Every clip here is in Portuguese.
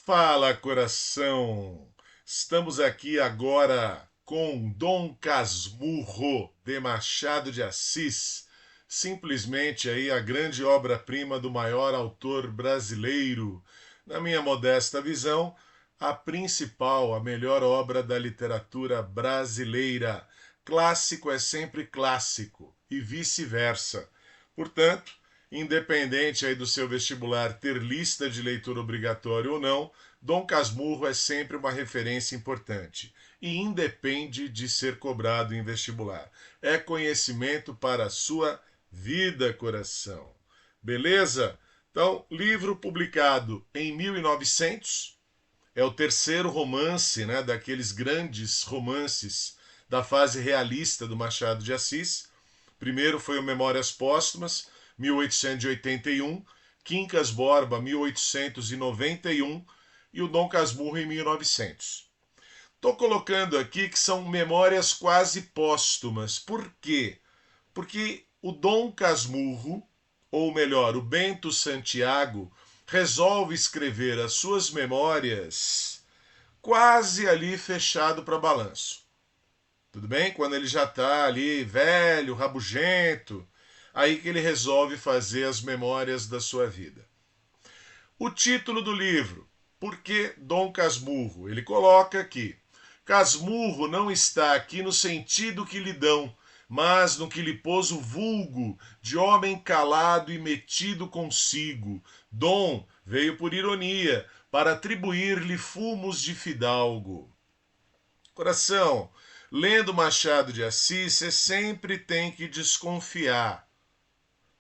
Fala, coração! Estamos aqui agora com Dom Casmurro de Machado de Assis, simplesmente aí a grande obra-prima do maior autor brasileiro. Na minha modesta visão, a principal, a melhor obra da literatura brasileira. Clássico é sempre clássico e vice-versa. Portanto, independente aí do seu vestibular ter lista de leitura obrigatória ou não, Dom Casmurro é sempre uma referência importante e independe de ser cobrado em vestibular. É conhecimento para a sua vida, coração. Beleza? Então, livro publicado em 1900, é o terceiro romance, né, daqueles grandes romances da fase realista do Machado de Assis. Primeiro foi o Memórias Póstumas, 1881, Quincas Borba, 1891 e o Dom Casmurro em 1900. Estou colocando aqui que são memórias quase póstumas. Por quê? Porque o Dom Casmurro, ou melhor, o Bento Santiago, resolve escrever as suas memórias quase ali fechado para balanço. Tudo bem? Quando ele já está ali velho, rabugento, aí que ele resolve fazer as memórias da sua vida. O título do livro, Por que Dom Casmurro? Ele coloca aqui: Casmurro não está aqui no sentido que lhe dão, mas no que lhe pôs o vulgo de homem calado e metido consigo. Dom veio por ironia, para atribuir-lhe fumos de fidalgo. Coração, lendo Machado de Assis, você sempre tem que desconfiar.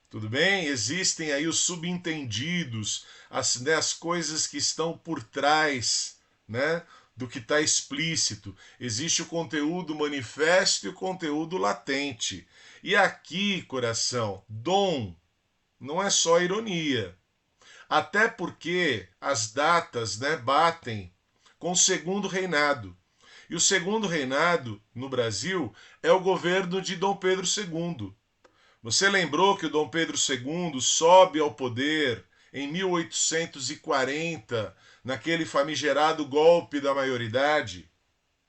Tudo bem? Existem aí os subentendidos, as coisas que estão por trás, né, do que está explícito. Existe o conteúdo manifesto e o conteúdo latente. E aqui, coração, dom não é só ironia. Até porque as datas, né, batem com o segundo reinado. E o segundo reinado no Brasil é o governo de Dom Pedro II. Você lembrou que o Dom Pedro II sobe ao poder em 1840, naquele famigerado golpe da maioridade?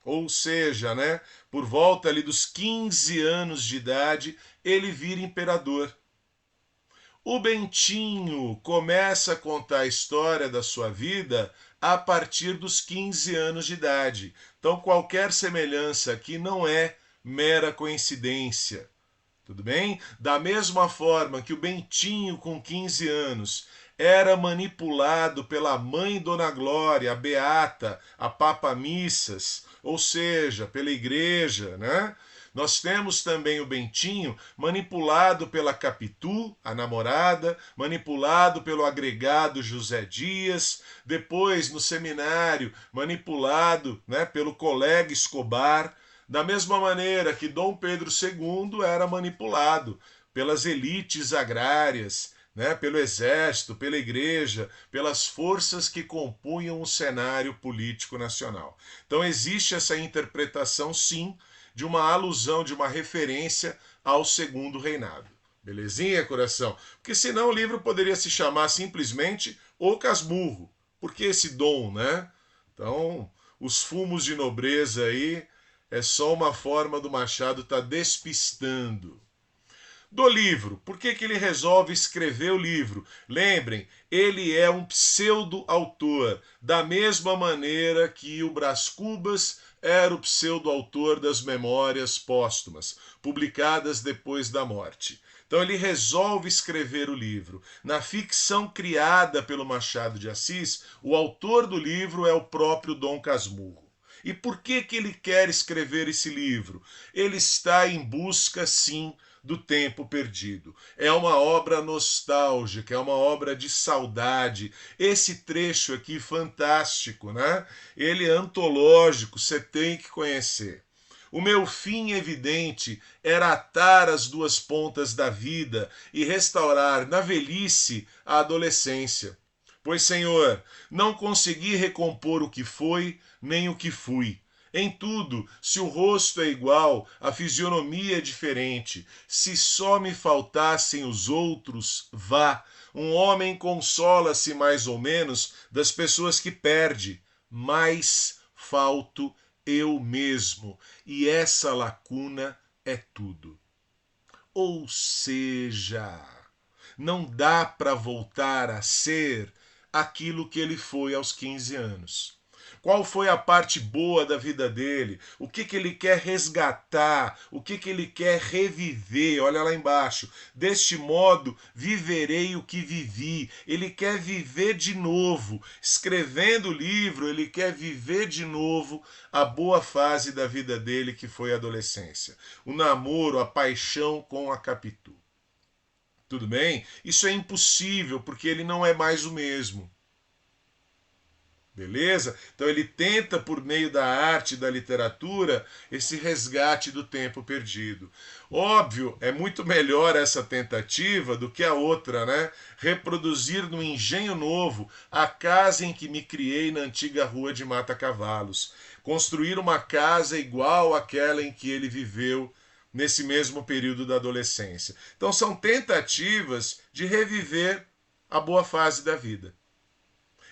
Ou seja, né, por volta ali dos 15 anos de idade, ele vira imperador. O Bentinho começa a contar a história da sua vida a partir dos 15 anos de idade. Então, qualquer semelhança aqui não é mera coincidência. Tudo bem? Da mesma forma que o Bentinho, com 15 anos, era manipulado pela mãe Dona Glória, a Beata, a Papa Missas, ou seja, pela igreja, né? Nós temos também o Bentinho manipulado pela Capitu, a namorada, manipulado pelo agregado José Dias, depois no seminário manipulado, né, pelo colega Escobar, da mesma maneira que Dom Pedro II era manipulado pelas elites agrárias, né, pelo exército, pela igreja, pelas forças que compunham o cenário político nacional. Então existe essa interpretação, sim, de uma alusão, de uma referência ao segundo reinado. Belezinha, coração? Porque senão o livro poderia se chamar simplesmente O Casmurro. Por que esse dom, né? Então, os fumos de nobreza aí é só uma forma do Machado estar despistando. Do livro, por que ele resolve escrever o livro? Lembrem, ele é um pseudo-autor, da mesma maneira que o Brás Cubas era o pseudo-autor das Memórias Póstumas, publicadas depois da morte. Então ele resolve escrever o livro. Na ficção criada pelo Machado de Assis, o autor do livro é o próprio Dom Casmurro. E por que ele quer escrever esse livro? Ele está em busca, sim, do tempo perdido. É uma obra nostálgica, é uma obra de saudade. Esse trecho aqui fantástico, né? Ele é antológico, você tem que conhecer. O meu fim evidente era atar as duas pontas da vida e restaurar na velhice a adolescência. Pois, Senhor, não consegui recompor o que foi, nem o que fui. Em tudo, se o rosto é igual, a fisionomia é diferente. Se só me faltassem os outros, vá. Um homem consola-se mais ou menos das pessoas que perde, mas falto eu mesmo. E essa lacuna é tudo. Ou seja, não dá para voltar a ser aquilo que ele foi aos 15 anos. Qual foi a parte boa da vida dele? O que ele quer resgatar? O que ele quer reviver? Olha lá embaixo. Deste modo, viverei o que vivi. Ele quer viver de novo. Escrevendo o livro, ele quer viver de novo a boa fase da vida dele, que foi a adolescência. O namoro, a paixão com a Capitu. Tudo bem? Isso é impossível, porque ele não é mais o mesmo. Beleza? Então ele tenta, por meio da arte e da literatura, esse resgate do tempo perdido. Óbvio, é muito melhor essa tentativa do que a outra, né? Reproduzir no engenho novo a casa em que me criei na antiga rua de Mata Cavalos. Construir uma casa igual àquela em que ele viveu nesse mesmo período da adolescência. Então são tentativas de reviver a boa fase da vida.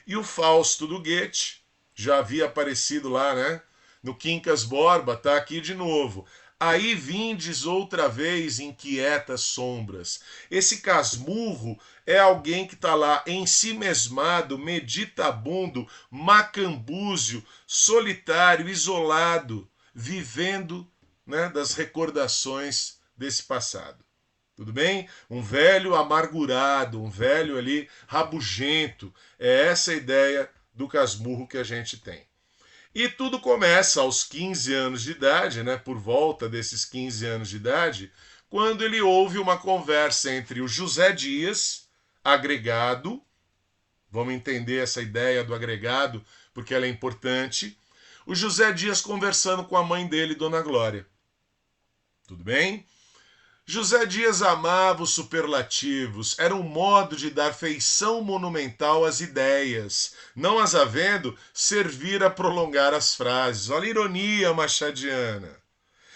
E o Fausto do Goethe, já havia aparecido lá, né? No Quincas Borba, tá aqui de novo. Aí vindes outra vez inquietas sombras. Esse casmurro é alguém que está lá ensimesmado, meditabundo, macambúzio, solitário, isolado, vivendo, né, das recordações desse passado. Tudo bem? Um velho amargurado, um velho ali rabugento. É essa a ideia do casmurro que a gente tem. E tudo começa aos 15 anos de idade, né? Por volta desses 15 anos de idade, quando ele ouve uma conversa entre o José Dias, agregado, vamos entender essa ideia do agregado, porque ela é importante, o José Dias conversando com a mãe dele, Dona Glória. Tudo bem? José Dias amava os superlativos, era um modo de dar feição monumental às ideias, não as havendo, servir a prolongar as frases. Olha a ironia machadiana.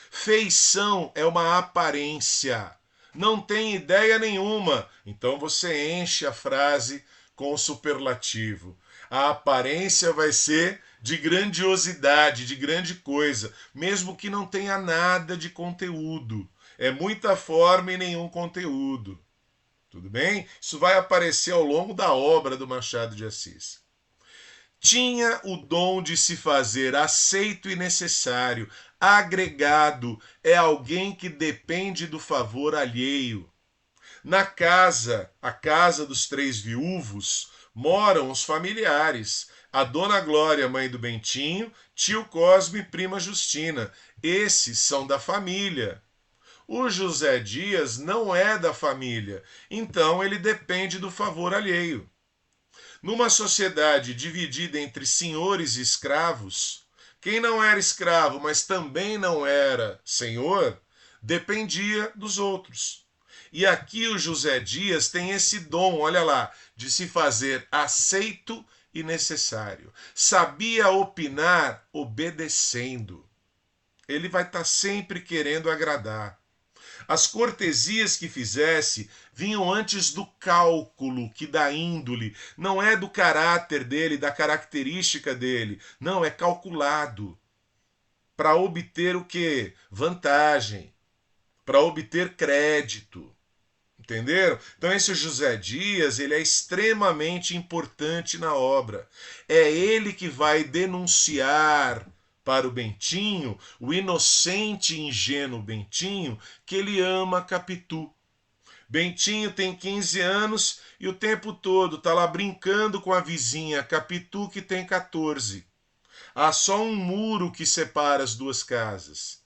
Feição é uma aparência, não tem ideia nenhuma, então você enche a frase com o superlativo. A aparência vai ser de grandiosidade, de grande coisa, mesmo que não tenha nada de conteúdo. É muita forma e nenhum conteúdo. Tudo bem? Isso vai aparecer ao longo da obra do Machado de Assis. Tinha o dom de se fazer aceito e necessário. Agregado é alguém que depende do favor alheio. Na casa, a casa dos 3 viúvos, moram os familiares. A Dona Glória, mãe do Bentinho, tio Cosme e prima Justina. Esses são da família. O José Dias não é da família, então ele depende do favor alheio. Numa sociedade dividida entre senhores e escravos, quem não era escravo, mas também não era senhor, dependia dos outros. E aqui o José Dias tem esse dom, olha lá, de se fazer aceito e necessário. Sabia opinar obedecendo. Ele vai estar sempre querendo agradar. As cortesias que fizesse vinham antes do cálculo, que da índole, não é do caráter dele, da característica dele, não, é calculado para obter o quê? Vantagem, para obter crédito. Entenderam? Então esse José Dias, ele é extremamente importante na obra. É ele que vai denunciar para o Bentinho, o inocente e ingênuo Bentinho, que ele ama Capitu. Bentinho tem 15 anos e o tempo todo está lá brincando com a vizinha Capitu, que tem 14. Há só um muro que separa as duas casas.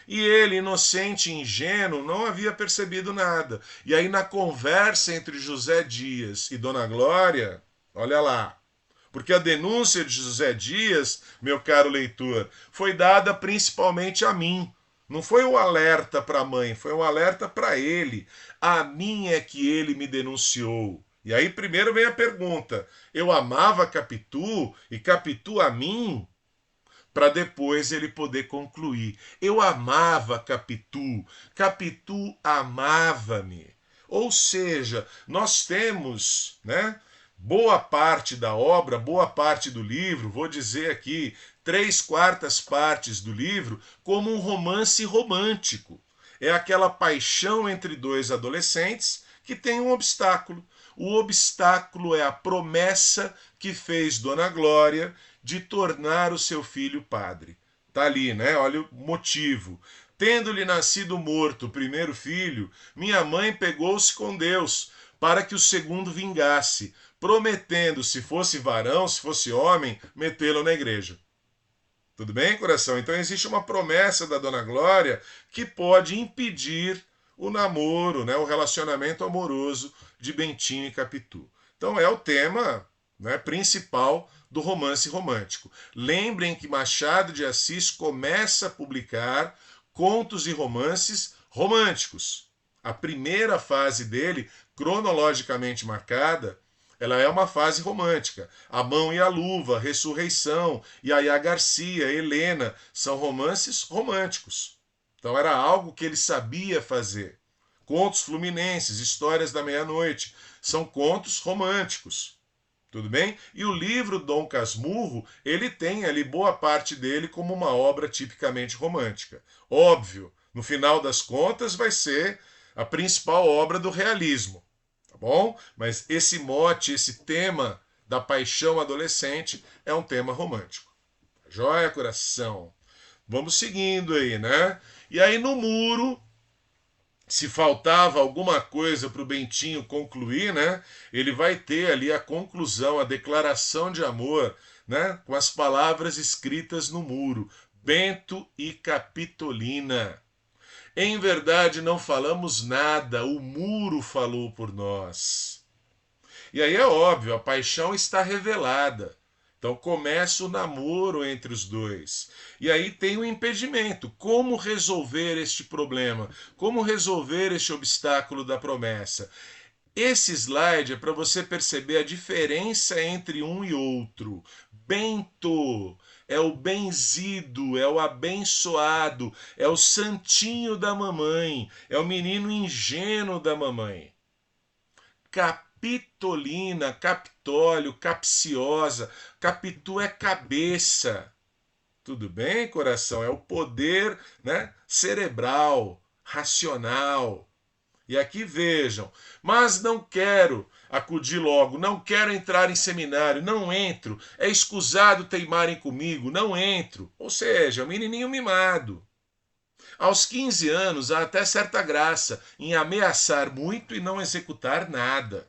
E ele, inocente e ingênuo, não havia percebido nada. E aí, na conversa entre José Dias e Dona Glória, olha lá, porque a denúncia de José Dias, meu caro leitor, foi dada principalmente a mim. Não foi um alerta para a mãe, foi um alerta para ele. A mim é que ele me denunciou. E aí primeiro vem a pergunta: eu amava Capitu e Capitu a mim? para depois ele poder concluir. Eu amava Capitu, Capitu amava-me. Ou seja, nós temos, né, boa parte da obra, boa parte do livro, vou dizer aqui, 3/4 partes do livro, como um romance romântico. É aquela paixão entre dois adolescentes que tem um obstáculo. O obstáculo é a promessa que fez Dona Glória de tornar o seu filho padre. Tá ali, né? Olha o motivo. Tendo-lhe nascido morto o primeiro filho, minha mãe pegou-se com Deus para que o segundo vingasse, prometendo, se fosse varão, se fosse homem, metê-lo na igreja. Tudo bem, coração? Então existe uma promessa da Dona Glória que pode impedir o namoro, né, o relacionamento amoroso de Bentinho e Capitu. Então é o tema, né, principal do romance romântico. Lembrem que Machado de Assis começa a publicar contos e romances românticos. A primeira fase dele, cronologicamente marcada, ela é uma fase romântica. A Mão e a Luva, Ressurreição, Yaya Garcia, Helena, são romances românticos. Então era algo que ele sabia fazer. Contos Fluminenses, Histórias da Meia-Noite, são contos românticos. Tudo bem? E o livro Dom Casmurro, ele tem ali boa parte dele como uma obra tipicamente romântica. Óbvio, no final das contas vai ser a principal obra do realismo. Tá bom? Mas esse mote, esse tema da paixão adolescente é um tema romântico. Joia, coração? Vamos seguindo aí, né? E aí no muro, se faltava alguma coisa para o Bentinho concluir, né? Ele vai ter ali a conclusão, a declaração de amor, né? Com as palavras escritas no muro. Bento e Capitolina. Em verdade não falamos nada, o muro falou por nós. E aí é óbvio, a paixão está revelada. Então começa o namoro entre os dois. E aí tem o impedimento. Como resolver este problema? Como resolver este obstáculo da promessa? Esse slide é para você perceber a diferença entre um e outro. Bento é o benzido, é o abençoado, é o santinho da mamãe, é o menino ingênuo da mamãe. Capitolina, Capitólio, capciosa, Capitu é cabeça. Tudo bem, coração? É o poder, né, cerebral, racional. E aqui vejam, mas não quero acudir logo, não quero entrar em seminário, não entro, é escusado teimarem comigo, não entro. Ou seja, o menininho mimado. Aos 15 anos há até certa graça em ameaçar muito e não executar nada.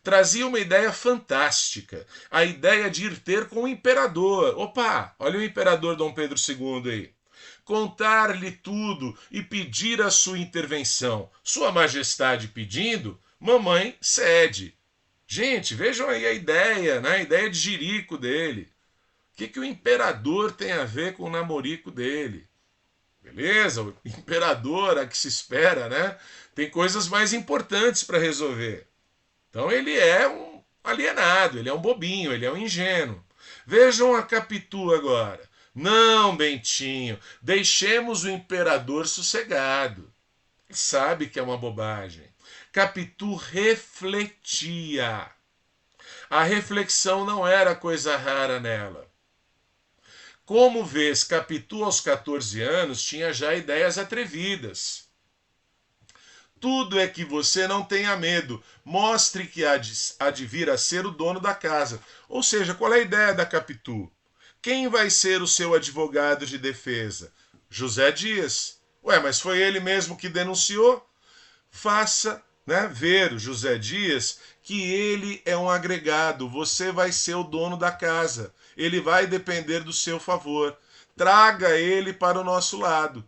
Trazia uma ideia fantástica, a ideia de ir ter com o imperador. Opa, olha o imperador Dom Pedro II aí. Contar-lhe tudo e pedir a sua intervenção. Sua Majestade pedindo, mamãe cede. Gente, vejam aí a ideia, né? A ideia de jirico dele. O que o imperador tem a ver com o namorico dele? Beleza? O imperador, a que se espera, né? Tem coisas mais importantes para resolver. Então ele é um alienado, ele é um bobinho, ele é um ingênuo. Vejam a Capitu agora. Não, Bentinho, deixemos o imperador sossegado. Ele sabe que é uma bobagem. Capitu refletia. A reflexão não era coisa rara nela. Como vês, Capitu aos 14 anos tinha já ideias atrevidas. Tudo é que você não tenha medo. Mostre que há de vir a ser o dono da casa. Ou seja, qual é a ideia da Capitu? Quem vai ser o seu advogado de defesa? José Dias. Ué, mas foi ele mesmo que denunciou? Faça, né, ver José Dias que ele é um agregado. Você vai ser o dono da casa. Ele vai depender do seu favor. Traga ele para o nosso lado.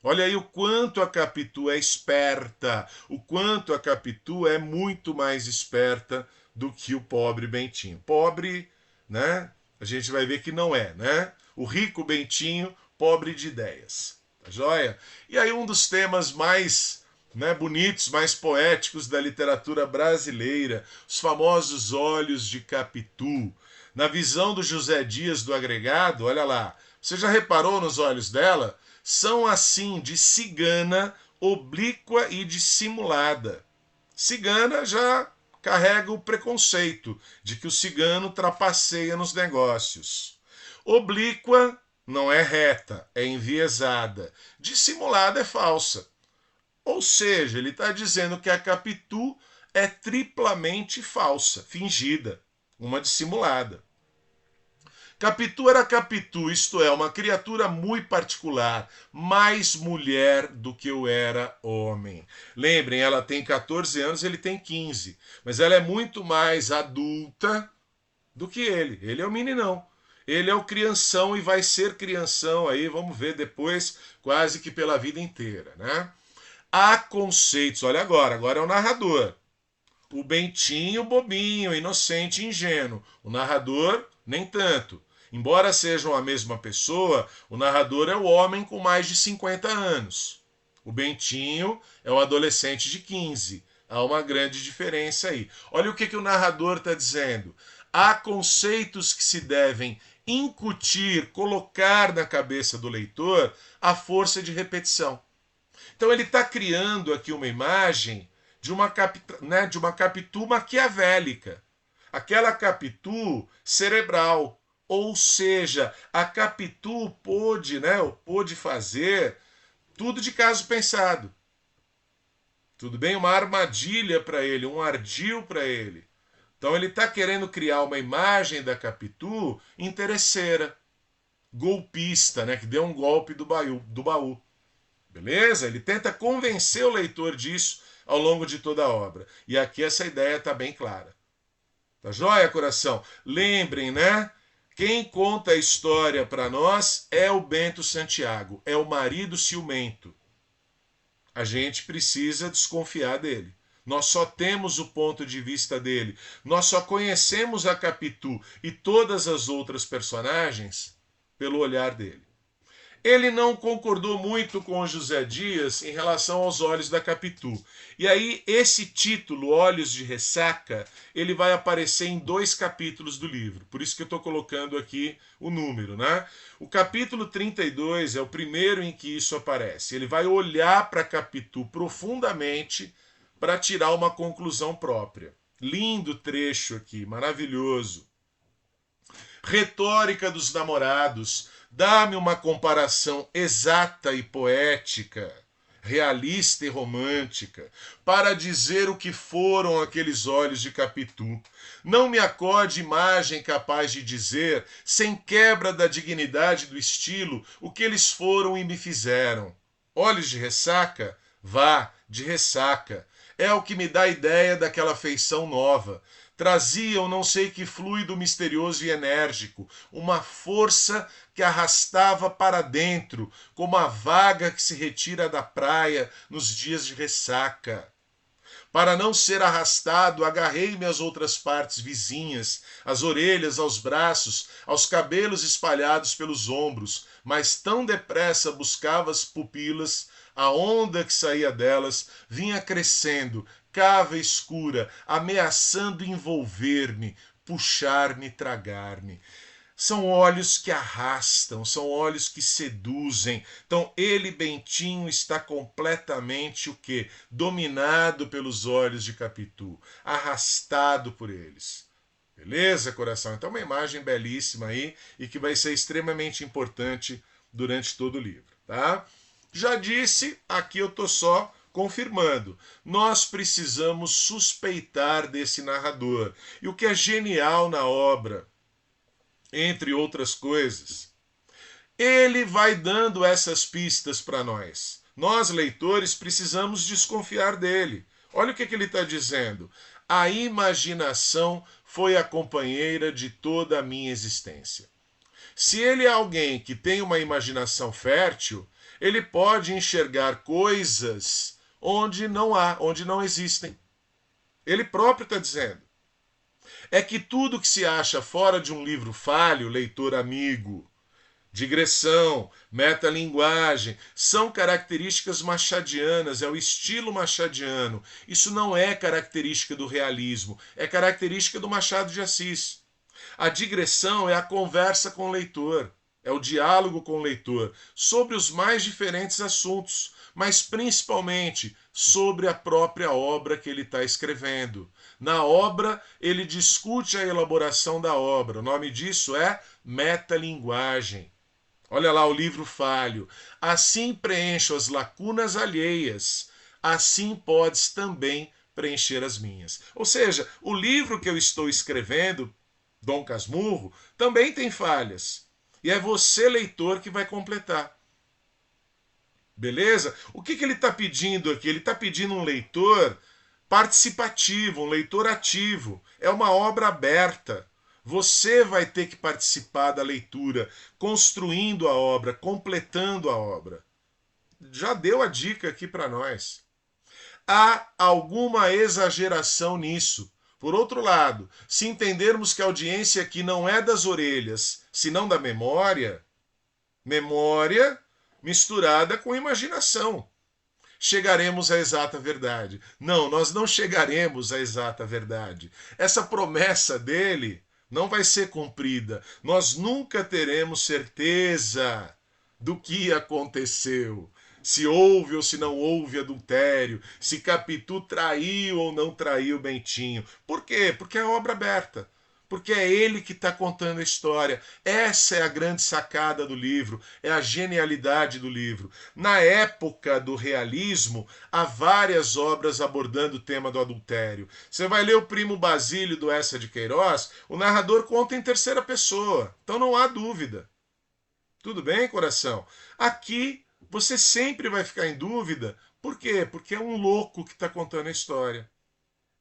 Olha aí o quanto a Capitu é esperta, o quanto a Capitu é muito mais esperta do que o pobre Bentinho. Pobre, né? A gente vai ver que não é, né? O rico Bentinho, pobre de ideias. Tá joia? E aí um dos temas mais, né, bonitos, mais poéticos da literatura brasileira, os famosos olhos de Capitu. Na visão do José Dias do Agregado, olha lá, você já reparou nos olhos dela? São assim de cigana, oblíqua e dissimulada. Cigana já carrega o preconceito de que o cigano trapaceia nos negócios. Oblíqua não é reta, é enviesada. Dissimulada é falsa. Ou seja, ele está dizendo que a Capitu é triplamente falsa, fingida, uma dissimulada. Capitu era Capitu, isto é, uma criatura muito particular, mais mulher do que eu era homem. Lembrem, ela tem 14 anos, ele tem 15, mas ela é muito mais adulta do que ele. Ele é o meninão. Ele é o crianção e vai ser crianção aí, vamos ver depois, quase que pela vida inteira, né? Há conceitos, olha agora é o narrador. O Bentinho, bobinho, inocente, ingênuo. O narrador, nem tanto. Embora sejam a mesma pessoa, o narrador é o homem com mais de 50 anos. O Bentinho é o adolescente de 15. Há uma grande diferença aí. Olha o que o narrador está dizendo. Há conceitos que se devem incutir, colocar na cabeça do leitor à força de repetição. Então ele está criando aqui uma imagem de uma Capitu maquiavélica. Aquela Capitu cerebral. Ou seja, a Capitu pôde fazer tudo de caso pensado. Tudo bem? Uma armadilha para ele, um ardil para ele. Então ele está querendo criar uma imagem da Capitu interesseira, golpista, né? Que deu um golpe do baú. Beleza? Ele tenta convencer o leitor disso ao longo de toda a obra. E aqui essa ideia está bem clara. Tá joia, coração? Lembrem, né? Quem conta a história para nós é o Bento Santiago, é o marido ciumento. A gente precisa desconfiar dele. Nós só temos o ponto de vista dele. Nós só conhecemos a Capitu e todas as outras personagens pelo olhar dele. Ele não concordou muito com o José Dias em relação aos olhos da Capitu. E aí, esse título, Olhos de Ressaca, ele vai aparecer em 2 capítulos do livro. Por isso que eu estou colocando aqui o número, né? O capítulo 32 é o primeiro em que isso aparece. Ele vai olhar para a Capitu profundamente para tirar uma conclusão própria. Lindo trecho aqui, maravilhoso. Retórica dos namorados. Dá-me uma comparação exata e poética, realista e romântica, para dizer o que foram aqueles olhos de Capitu. Não me acorde imagem capaz de dizer, sem quebra da dignidade do estilo, o que eles foram e me fizeram. Olhos de ressaca? Vá, de ressaca. É o que me dá ideia daquela feição nova. Traziam não sei que fluido misterioso e enérgico, uma força que arrastava para dentro, como a vaga que se retira da praia nos dias de ressaca. Para não ser arrastado, agarrei-me às outras partes vizinhas, às orelhas, aos braços, aos cabelos espalhados pelos ombros, mas tão depressa buscava as pupilas, a onda que saía delas vinha crescendo, cava escura, ameaçando envolver-me, puxar-me, tragar-me. São olhos que arrastam, são olhos que seduzem. Então ele, Bentinho, está completamente o quê? Dominado pelos olhos de Capitu, arrastado por eles. Beleza, coração? Então uma imagem belíssima aí e que vai ser extremamente importante durante todo o livro, tá? Já disse, aqui eu estou só confirmando. Nós precisamos suspeitar desse narrador. E o que é genial na obra, entre outras coisas, ele vai dando essas pistas para nós. Nós, leitores, precisamos desconfiar dele. Olha o que ele está dizendo. A imaginação foi a companheira de toda a minha existência. Se ele é alguém que tem uma imaginação fértil, ele pode enxergar coisas onde não há, onde não existem. Ele próprio está dizendo. É que tudo que se acha fora de um livro falho, leitor amigo, digressão, metalinguagem, são características machadianas, é o estilo machadiano. Isso não é característica do realismo, é característica do Machado de Assis. A digressão é a conversa com o leitor, é o diálogo com o leitor sobre os mais diferentes assuntos, mas principalmente sobre a própria obra que ele está escrevendo. Na obra, ele discute a elaboração da obra. O nome disso é metalinguagem. Olha lá o livro falho. Assim preencho as lacunas alheias, assim podes também preencher as minhas. Ou seja, o livro que eu estou escrevendo, Dom Casmurro, também tem falhas. E é você, leitor, que vai completar. Beleza? O que ele está pedindo aqui? Ele está pedindo um leitor participativo, um leitor ativo. É uma obra aberta. Você vai ter que participar da leitura, construindo a obra, completando a obra. Já deu a dica aqui para nós. Há alguma exageração nisso. Por outro lado, se entendermos que a audiência aqui não é das orelhas, senão da memória, memória misturada com imaginação, chegaremos à exata verdade. Não, nós não chegaremos à exata verdade. Essa promessa dele não vai ser cumprida. Nós nunca teremos certeza do que aconteceu. Se houve ou se não houve adultério, se Capitu traiu ou não traiu Bentinho. Por quê? Porque é obra aberta. Porque é ele que está contando a história. Essa é a grande sacada do livro, é a genialidade do livro. Na época do realismo, há várias obras abordando o tema do adultério. Você vai ler o Primo Basílio do Eça de Queiroz, o narrador conta em terceira pessoa, então não há dúvida. Tudo bem, coração? Aqui você sempre vai ficar em dúvida. Por quê? Porque é um louco que está contando a história.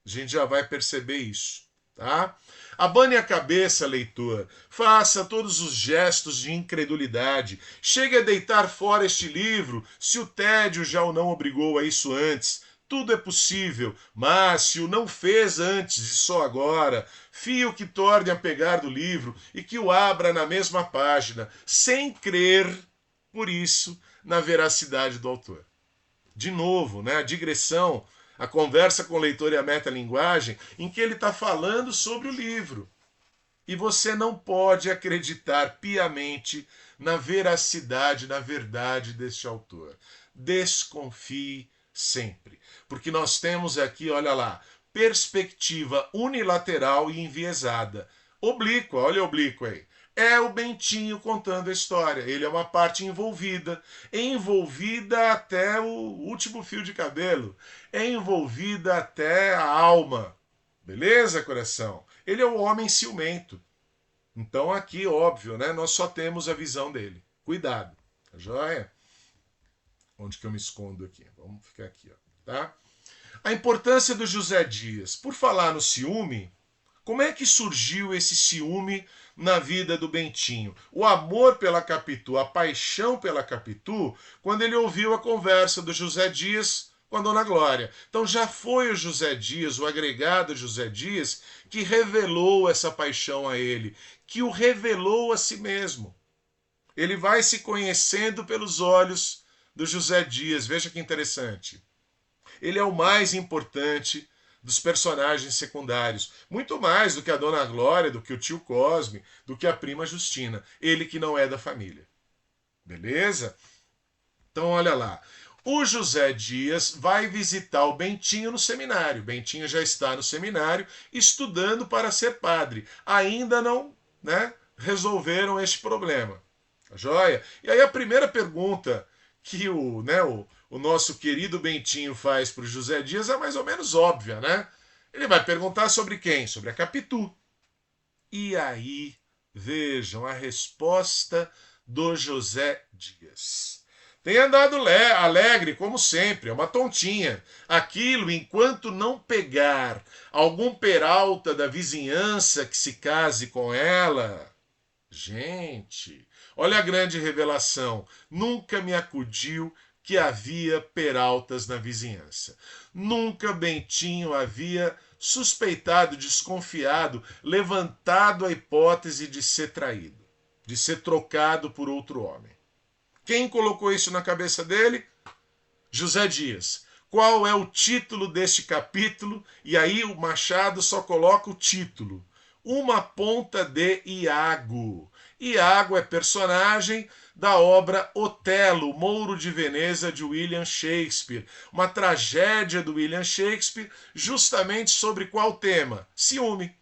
A gente já vai perceber isso. Tá? Abane a cabeça, leitor. Faça todos os gestos de incredulidade. Chegue a deitar fora este livro, se o tédio já o não obrigou a isso antes. Tudo é possível, mas se o não fez antes e só agora, fio que torne a pegar do livro e que o abra na mesma página, sem crer, por isso, na veracidade do autor. De novo, né, a digressão, a conversa com o leitor e a metalinguagem, em que ele está falando sobre o livro. E você não pode acreditar piamente na veracidade, na verdade deste autor. Desconfie sempre. Porque nós temos aqui, olha lá, perspectiva unilateral e enviesada. Oblíqua, olha a oblíqua aí. É o Bentinho contando a história. Ele é uma parte envolvida até o último fio de cabelo, envolvida até a alma. Beleza, coração? Ele é o homem ciumento. Então aqui, óbvio, né? Nós só temos a visão dele. Cuidado, tá joia? Onde que eu me escondo aqui? Vamos ficar aqui, ó, tá? A importância do José Dias. Por falar no ciúme, como é que surgiu esse ciúme na vida do Bentinho? O amor pela Capitu, a paixão pela Capitu, quando ele ouviu a conversa do José Dias com a Dona Glória. Então já foi o José Dias, o agregado José Dias, que revelou essa paixão a ele, que o revelou a si mesmo. Ele vai se conhecendo pelos olhos do José Dias. Veja que interessante. Ele é o mais importante dos personagens secundários. Muito mais do que a Dona Glória, do que o tio Cosme, do que a prima Justina. Ele que não é da família. Beleza? Então, olha lá. O José Dias vai visitar o Bentinho no seminário. Bentinho já está no seminário estudando para ser padre. Ainda não, né, resolveram este problema. Tá joia? E aí a primeira pergunta que o nosso querido Bentinho faz para o José Dias é mais ou menos óbvia, né? Ele vai perguntar sobre quem? Sobre a Capitu. E aí, vejam a resposta do José Dias. Tem andado alegre, como sempre, é uma tontinha. Aquilo, enquanto não pegar algum peralta da vizinhança que se case com ela. Gente, olha a grande revelação. Nunca me acudiu que havia peraltas na vizinhança. Nunca Bentinho havia suspeitado, desconfiado, levantado a hipótese de ser traído, de ser trocado por outro homem. Quem colocou isso na cabeça dele? José Dias. Qual é o título deste capítulo? E aí o Machado só coloca o título. uma ponta de Iago. Iago é personagem da obra Otelo, Mouro de Veneza, de William Shakespeare. Uma tragédia do William Shakespeare, justamente sobre qual tema? Ciúme.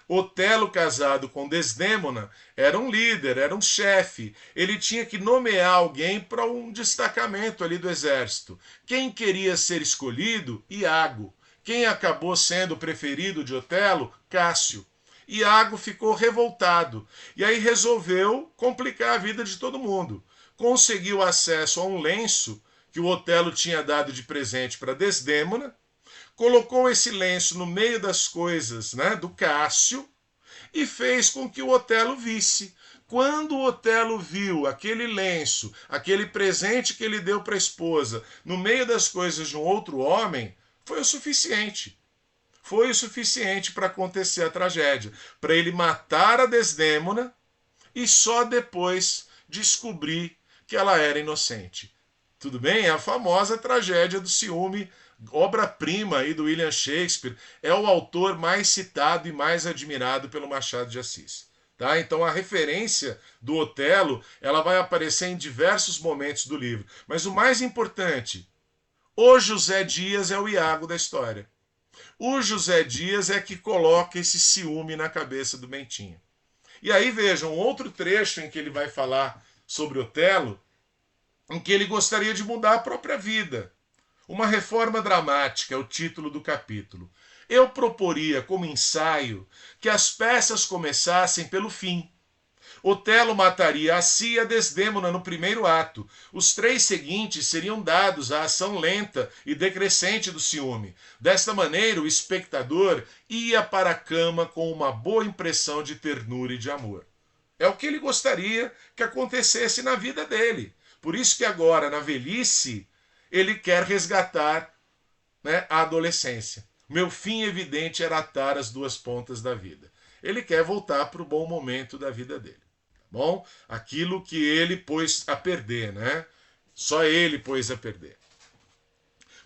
Otelo, casado com Desdémona, era um líder, era um chefe. Ele tinha que nomear alguém para um destacamento ali do exército. Quem queria ser escolhido? Iago. Quem acabou sendo o preferido de Otelo? Cássio. Iago ficou revoltado e aí resolveu complicar a vida de todo mundo. Conseguiu acesso a um lenço que o Otelo tinha dado de presente para Desdémona, colocou esse lenço no meio das coisas, né, do Cássio e fez com que o Otelo visse. Quando o Otelo viu aquele lenço, aquele presente que ele deu para a esposa, no meio das coisas de um outro homem, foi o suficiente. Foi o suficiente para acontecer a tragédia, para ele matar a Desdémona e só depois descobrir que ela era inocente. Tudo bem? É a famosa tragédia do ciúme, obra-prima aí do William Shakespeare, é o autor mais citado e mais admirado pelo Machado de Assis. Tá? Então a referência do Otelo, ela vai aparecer em diversos momentos do livro. Mas o mais importante, o José Dias é o Iago da história. O José Dias é que coloca esse ciúme na cabeça do Bentinho. E aí vejam, outro trecho em que ele vai falar sobre Otelo, em que ele gostaria de mudar a própria vida. Uma reforma dramática é o título do capítulo. Eu proporia como ensaio que as peças começassem pelo fim. Otelo mataria a si e a Desdémona no primeiro ato. Os 3 seguintes seriam dados à ação lenta e decrescente do ciúme. Desta maneira, o espectador ia para a cama com uma boa impressão de ternura e de amor. É o que ele gostaria que acontecesse na vida dele. Por isso que agora, na velhice, ele quer resgatar, né, a adolescência. Meu fim evidente era atar as 2 pontas da vida. Ele quer voltar para o bom momento da vida dele. Bom, aquilo que ele pôs a perder, né? Só ele pôs a perder.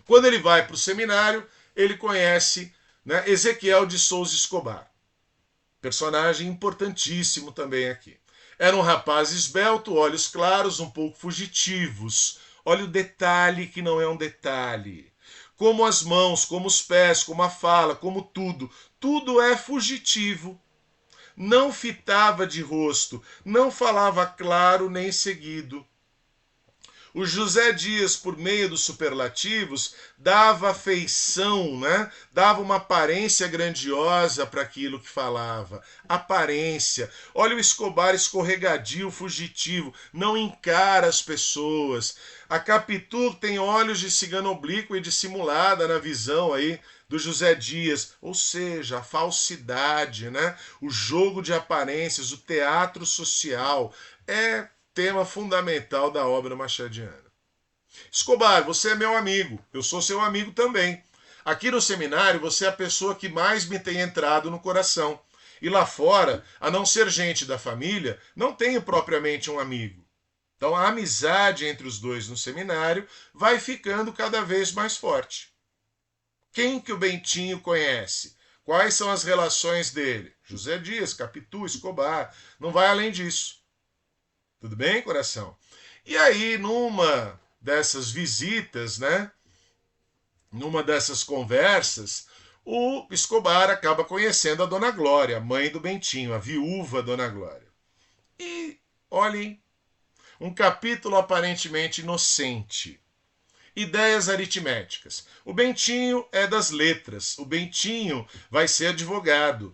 Quando ele vai para o seminário, ele conhece, né, Ezequiel de Souza Escobar. Personagem importantíssimo também aqui. Era um rapaz esbelto, olhos claros, um pouco fugitivos. Olha o detalhe que não é um detalhe. Como as mãos, como os pés, como a fala, como tudo. Tudo é fugitivo. Não fitava de rosto, não falava claro nem seguido. O José Dias, por meio dos superlativos, dava feição, né? Dava uma aparência grandiosa para aquilo que falava. Aparência. Olha o Escobar escorregadio, fugitivo, não encara as pessoas. A Capitu tem olhos de cigana oblíqua e dissimulada na visão aí do José Dias, ou seja, a falsidade, né? O jogo de aparências, o teatro social, é tema fundamental da obra machadiana. Escobar, você é meu amigo, eu sou seu amigo também. Aqui no seminário você é a pessoa que mais me tem entrado no coração. E lá fora, a não ser gente da família, não tenho propriamente um amigo. Então a amizade entre os dois no seminário vai ficando cada vez mais forte. Quem que o Bentinho conhece? Quais são as relações dele? José Dias, Capitu, Escobar. Não vai além disso. Tudo bem, coração? E aí, numa dessas visitas, né? Numa dessas conversas, o Escobar acaba conhecendo a Dona Glória, a mãe do Bentinho, a viúva Dona Glória. E, olhem, um capítulo aparentemente inocente. Ideias aritméticas. O Bentinho é das letras. O Bentinho vai ser advogado.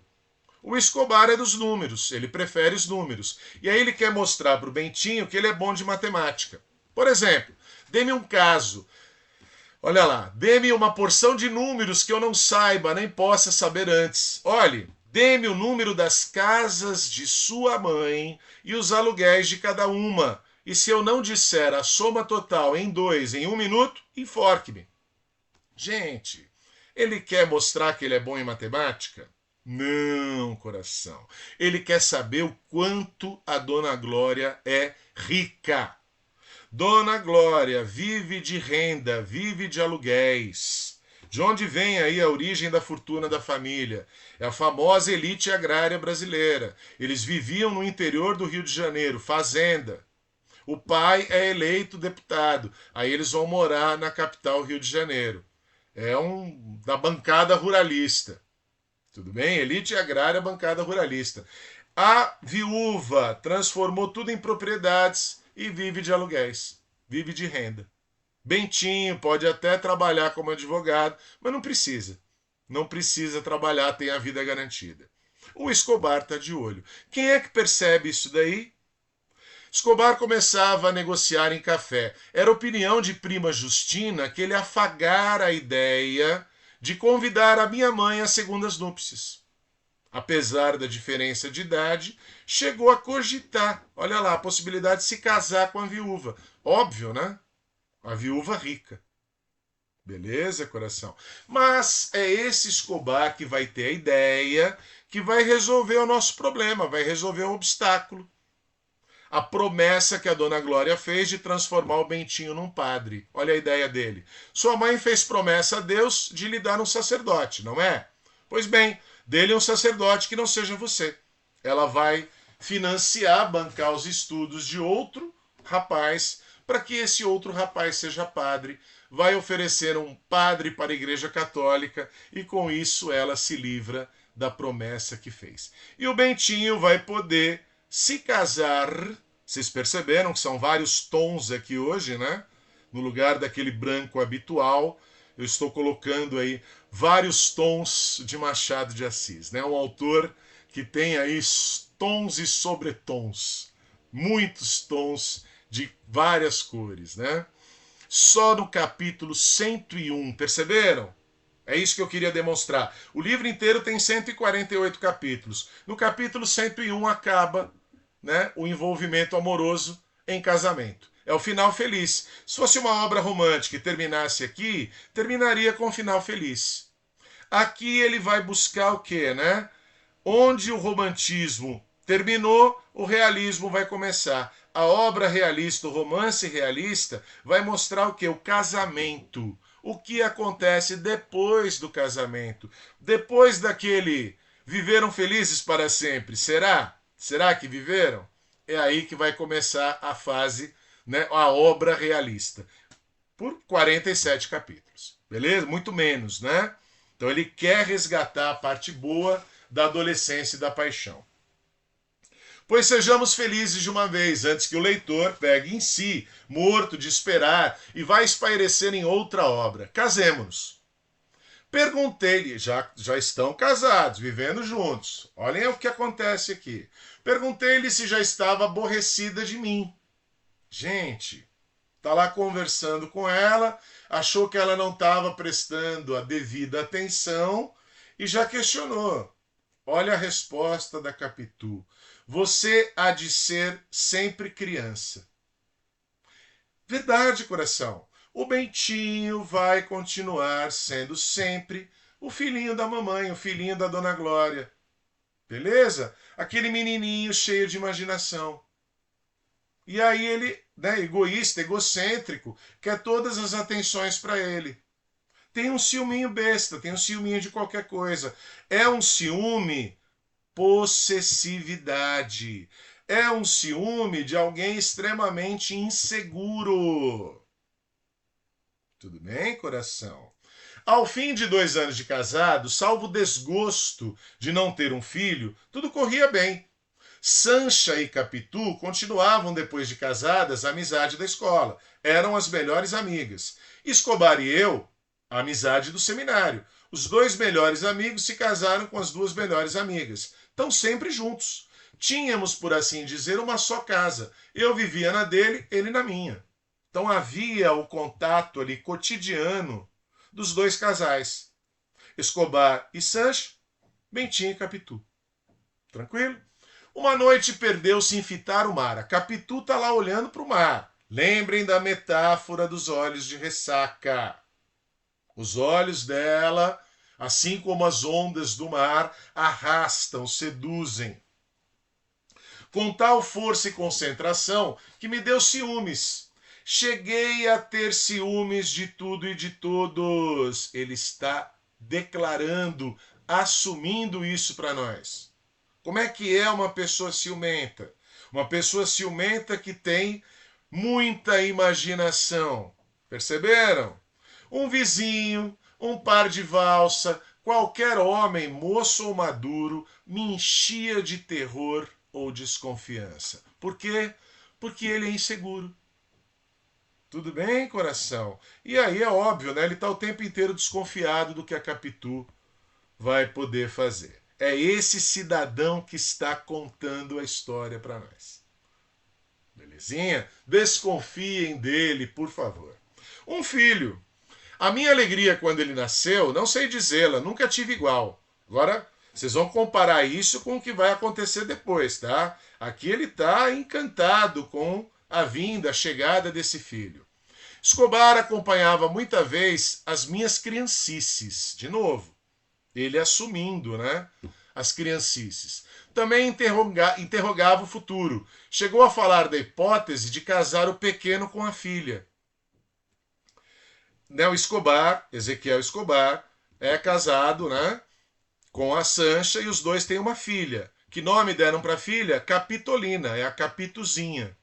O Escobar é dos números. Ele prefere os números. E aí ele quer mostrar para o Bentinho que ele é bom de matemática. Por exemplo, dê-me um caso. Olha lá. Dê-me uma porção de números que eu não saiba, nem possa saber antes. Olhe, dê-me o número das casas de sua mãe e os aluguéis de cada uma. E se eu não disser a soma total em 2 em 1 minuto, enforque-me. Gente, ele quer mostrar que ele é bom em matemática? Não, coração. Ele quer saber o quanto a Dona Glória é rica. Dona Glória vive de renda, vive de aluguéis. De onde vem aí a origem da fortuna da família? É a famosa elite agrária brasileira. Eles viviam no interior do Rio de Janeiro, fazenda. O pai é eleito deputado. Aí eles vão morar na capital, Rio de Janeiro. É da bancada ruralista. Tudo bem? Elite agrária, bancada ruralista. A viúva transformou tudo em propriedades e vive de aluguéis. Vive de renda. Bentinho pode até trabalhar como advogado, mas não precisa. Não precisa trabalhar, tem a vida garantida. O Escobar está de olho. Quem é que percebe isso daí? Escobar começava a negociar em café. Era opinião de prima Justina que ele afagara a ideia de convidar a minha mãe às segundas núpcias. Apesar da diferença de idade, chegou a cogitar, olha lá, a possibilidade de se casar com a viúva. Óbvio, né? A viúva rica. Beleza, coração? Mas é esse Escobar que vai ter a ideia que vai resolver o nosso problema, vai resolver o obstáculo. A promessa que a dona Glória fez de transformar o Bentinho num padre. Olha a ideia dele. Sua mãe fez promessa a Deus de lhe dar um sacerdote, não é? Pois bem, dele um sacerdote que não seja você. Ela vai financiar, bancar os estudos de outro rapaz, para que esse outro rapaz seja padre. Vai oferecer um padre para a Igreja Católica e com isso ela se livra da promessa que fez. E o Bentinho vai poder se casar. Vocês perceberam que são vários tons aqui hoje, né? No lugar daquele branco habitual, eu estou colocando aí vários tons de Machado de Assis, né? Um autor que tem aí tons e sobretons, muitos tons de várias cores, né? Só no capítulo 101, perceberam? É isso que eu queria demonstrar. O livro inteiro tem 148 capítulos. No capítulo 101 acaba, né, o envolvimento amoroso em casamento. É o final feliz. Se fosse uma obra romântica e terminasse aqui, terminaria com um final feliz. Aqui ele vai buscar o quê, né? Onde o romantismo terminou, o realismo vai começar. A obra realista, o romance realista, vai mostrar o quê? O casamento. O que acontece depois do casamento. Depois daquele viveram felizes para sempre. Será? Será que viveram? É aí que vai começar a fase, né, a obra realista. Por 47 capítulos. Beleza? Muito menos, né? Então ele quer resgatar a parte boa da adolescência e da paixão. Pois sejamos felizes de uma vez, antes que o leitor pegue em si, morto de esperar, e vá espairecer em outra obra. Casemos-nos. Perguntei-lhe, já estão casados, vivendo juntos. Olhem o que acontece aqui. Perguntei-lhe se já estava aborrecida de mim. Gente, tá lá conversando com ela, achou que ela não estava prestando a devida atenção e já questionou. Olha a resposta da Capitu. Você há de ser sempre criança. Verdade, coração. O Bentinho vai continuar sendo sempre o filhinho da mamãe, o filhinho da Dona Glória. Beleza? Aquele menininho cheio de imaginação. E aí ele, né, egoísta, egocêntrico, quer todas as atenções para ele. Tem um ciúminho besta, tem um ciúminho de qualquer coisa. É um ciúme possessividade. É um ciúme de alguém extremamente inseguro. Tudo bem, coração? Ao fim de 2 anos de casado, salvo o desgosto de não ter um filho, tudo corria bem. Sancha e Capitu continuavam, depois de casadas, a amizade da escola. Eram as melhores amigas. Escobar e eu, a amizade do seminário. Os 2 melhores amigos se casaram com as 2 melhores amigas. Estão sempre juntos. Tínhamos, por assim dizer, uma só casa. Eu vivia na dele, ele na minha. Então havia o contato ali cotidiano dos 2 casais. Escobar e Sancho, Bentinho e Capitu. Tranquilo? Uma noite perdeu-se em fitar o mar. A Capitu está lá olhando para o mar. Lembrem da metáfora dos olhos de ressaca. Os olhos dela, assim como as ondas do mar, arrastam, seduzem. Com tal força e concentração que me deu ciúmes. Cheguei a ter ciúmes de tudo e de todos. Ele está declarando, assumindo isso para nós. Como é que é uma pessoa ciumenta? Uma pessoa ciumenta que tem muita imaginação. Perceberam? Um vizinho, um par de valsa, qualquer homem, moço ou maduro, me enchia de terror ou desconfiança. Por quê? Porque ele é inseguro. Tudo bem, coração? E aí é óbvio, né? Ele está o tempo inteiro desconfiado do que a Capitu vai poder fazer. É esse cidadão que está contando a história para nós. Belezinha? Desconfiem dele, por favor. Um filho. A minha alegria quando ele nasceu, não sei dizê-la, nunca tive igual. Agora, vocês vão comparar isso com o que vai acontecer depois, tá? Aqui ele está encantado com a vinda, a chegada desse filho. Escobar acompanhava muita vez as minhas criancices. De novo, ele assumindo, né? As criancices. Também interrogava o futuro. Chegou a falar da hipótese de casar o pequeno com a filha. O Escobar, Ezequiel Escobar, é casado, né? Com a Sancha e os dois têm uma filha. Que nome deram para a filha? Capitolina, é a Capituzinha.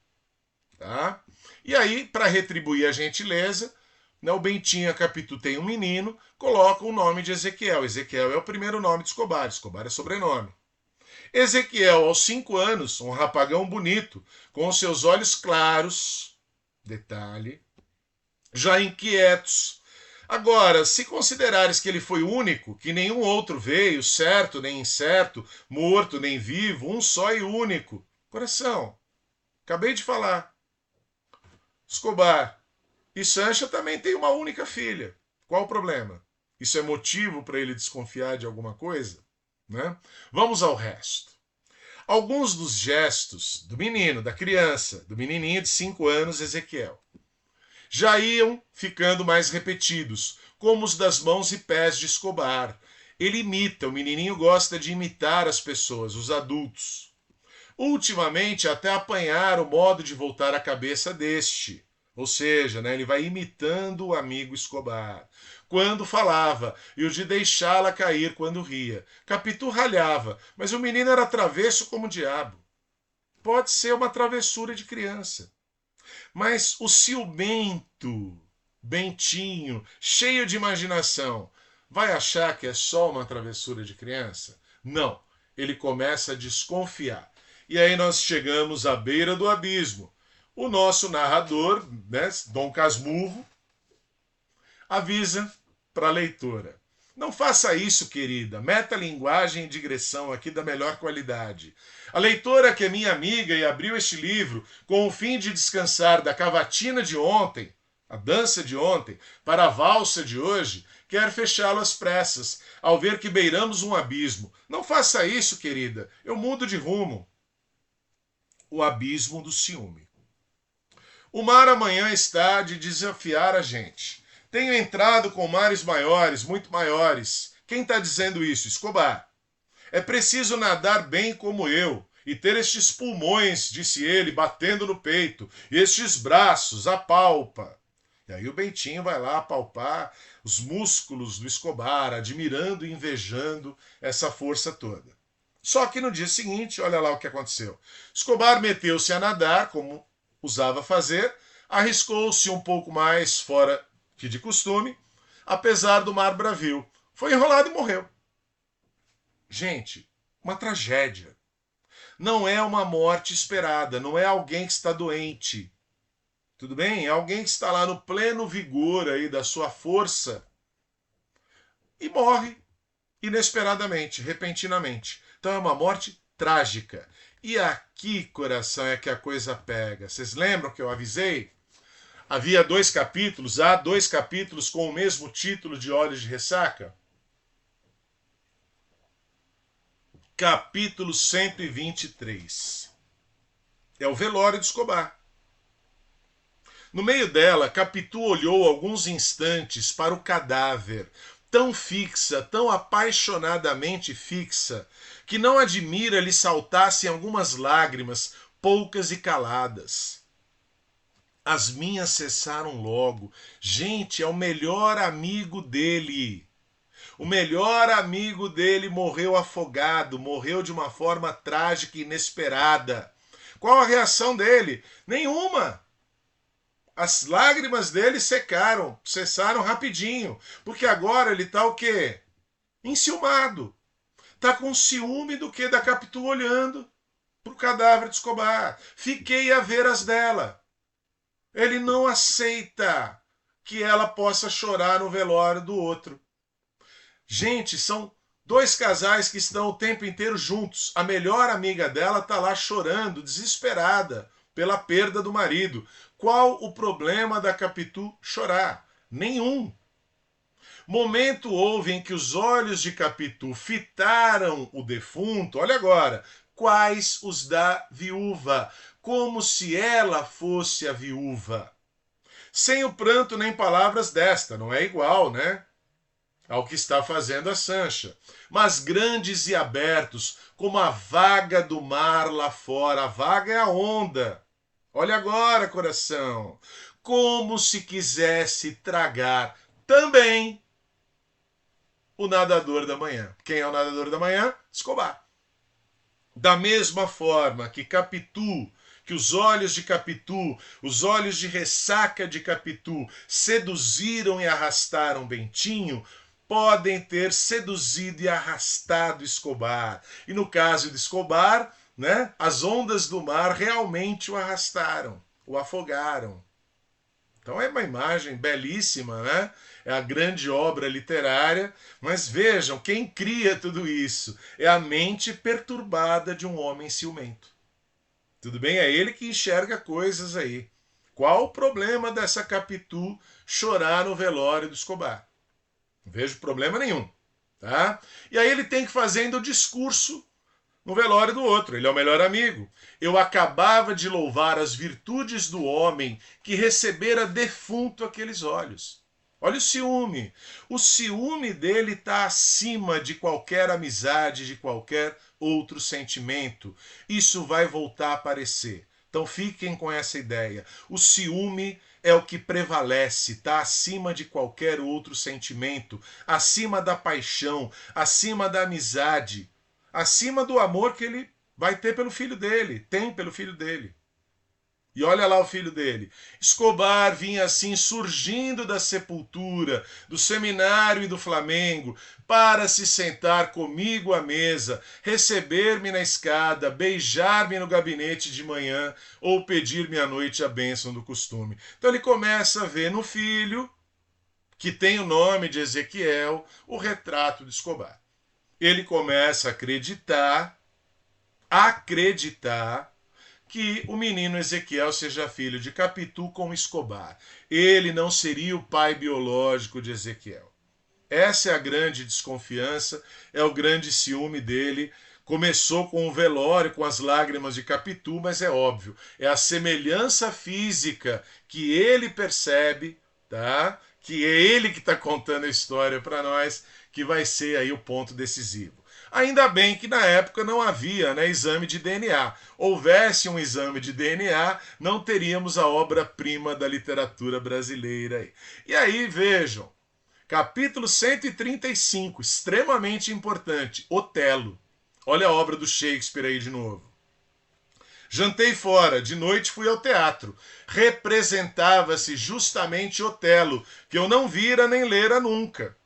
Tá? E aí, para retribuir a gentileza, o Bentinho e a Capitu tem um menino, colocam o nome de Ezequiel. Ezequiel é o primeiro nome de Escobar, Escobar é sobrenome. Ezequiel, aos 5 anos, um rapagão bonito, com os seus olhos claros, detalhe, já inquietos. Agora, se considerares que ele foi único, que nenhum outro veio, certo nem incerto, morto nem vivo, um só e único. Coração, acabei de falar. Escobar e Sancha também tem uma única filha. Qual o problema? Isso é motivo para ele desconfiar de alguma coisa? Né? Vamos ao resto. Alguns dos gestos do menino, da criança, do menininho de 5 anos, Ezequiel, já iam ficando mais repetidos, como os das mãos e pés de Escobar. Ele imita, o menininho gosta de imitar as pessoas, os adultos. Ultimamente, até apanhar o modo de voltar a cabeça deste. Ou seja, ele vai imitando o amigo Escobar. Quando falava, e o de deixá-la cair quando ria. Capitu ralhava, mas o menino era travesso como o diabo. Pode ser uma travessura de criança. Mas o ciumento, Bentinho, cheio de imaginação, vai achar que é só uma travessura de criança? Não, ele começa a desconfiar. E aí nós chegamos à beira do abismo. O nosso narrador, Dom Casmurro, avisa para a leitora. Não faça isso, querida. Meta-linguagem e digressão aqui da melhor qualidade. A leitora, que é minha amiga e abriu este livro com o fim de descansar da cavatina de ontem, a dança de ontem, para a valsa de hoje, quer fechá-lo às pressas, ao ver que beiramos um abismo. Não faça isso, querida. Eu mudo de rumo. O abismo do ciúme. O mar amanhã está de desafiar a gente. Tenho entrado com mares maiores, muito maiores. Quem está dizendo isso? Escobar. É preciso nadar bem como eu e ter estes pulmões, disse ele, batendo no peito, e estes braços, apalpa. E aí o Bentinho vai lá apalpar os músculos do Escobar, admirando e invejando essa força toda. Só que no dia seguinte, olha lá o que aconteceu. Escobar meteu-se a nadar, como usava fazer, arriscou-se um pouco mais fora que de costume, apesar do mar bravio. Foi enrolado e morreu. Gente, uma tragédia. Não é uma morte esperada, não é alguém que está doente. Tudo bem? É alguém que está lá no pleno vigor aí da sua força e morre inesperadamente, repentinamente. Então é uma morte trágica. E aqui, coração, é que a coisa pega. Vocês lembram que eu avisei? Havia 2 capítulos, há 2 capítulos com o mesmo título de Olhos de Ressaca? Capítulo 123. É o velório de Escobar. No meio dela, Capitu olhou alguns instantes para o cadáver, tão fixa, tão apaixonadamente fixa, que não admira lhe saltassem algumas lágrimas, poucas e caladas. As minhas cessaram logo. Gente, é o melhor amigo dele. O melhor amigo dele morreu afogado, morreu de uma forma trágica e inesperada. Qual a reação dele? Nenhuma. As lágrimas dele secaram, cessaram rapidinho. Porque agora ele está o quê? Enciumado. Está com ciúme do que? Da Capitu olhando para o cadáver de Escobar. Fiquei a ver as dela. Ele não aceita que ela possa chorar no velório do outro. Gente, são dois casais que estão o tempo inteiro juntos. A melhor amiga dela está lá chorando, desesperada pela perda do marido. Qual o problema da Capitu chorar? Nenhum. Momento houve em que os olhos de Capitu fitaram o defunto. Olha agora, quais os da viúva, como se ela fosse a viúva. Sem o pranto nem palavras desta, não é igual, né? Ao que está fazendo a Sancha. Mas grandes e abertos, como a vaga do mar lá fora. A vaga é a onda. Olha agora, coração. Como se quisesse tragar também o nadador da manhã. Quem é o nadador da manhã? Escobar. Da mesma forma que Capitu, que os olhos de Capitu, os olhos de ressaca de Capitu, seduziram e arrastaram Bentinho, podem ter seduzido e arrastado Escobar. E no caso de Escobar, né, as ondas do mar realmente o arrastaram, o afogaram. Então é uma imagem belíssima, né? É a grande obra literária, mas vejam, quem cria tudo isso é a mente perturbada de um homem ciumento. Tudo bem? É ele que enxerga coisas aí. Qual o problema dessa Capitu chorar no velório do Escobar? Não vejo problema nenhum. Tá? E aí ele tem que fazer o discurso no velório do outro. Ele é o melhor amigo. Eu acabava de louvar as virtudes do homem que recebera defunto aqueles olhos. Olha o ciúme. O ciúme dele está acima de qualquer amizade, de qualquer outro sentimento. Isso vai voltar a aparecer. Então fiquem com essa ideia. O ciúme é o que prevalece, está acima de qualquer outro sentimento, acima da paixão, acima da amizade, acima do amor que ele vai ter pelo filho dele, tem pelo filho dele. E olha lá o filho dele. Escobar vinha assim surgindo da sepultura, do seminário e do Flamengo, para se sentar comigo à mesa, receber-me na escada, beijar-me no gabinete de manhã ou pedir-me à noite a bênção do costume. Então ele começa a ver no filho, que tem o nome de Ezequiel, o retrato de Escobar. Ele começa a acreditar que o menino Ezequiel seja filho de Capitu com Escobar. Ele não seria o pai biológico de Ezequiel. Essa é a grande desconfiança, é o grande ciúme dele. Começou com o velório, com as lágrimas de Capitu, mas é óbvio, é a semelhança física que ele percebe, tá? Que é ele que está contando a história para nós, que vai ser aí o ponto decisivo. Ainda bem que na época não havia, né, exame de DNA. Houvesse um exame de DNA, não teríamos a obra-prima da literatura brasileira. E aí, vejam, capítulo 135, extremamente importante, Otelo. Olha a obra do Shakespeare aí de novo. Jantei fora, de noite fui ao teatro. Representava-se justamente Otelo, que eu não vira nem lera nunca.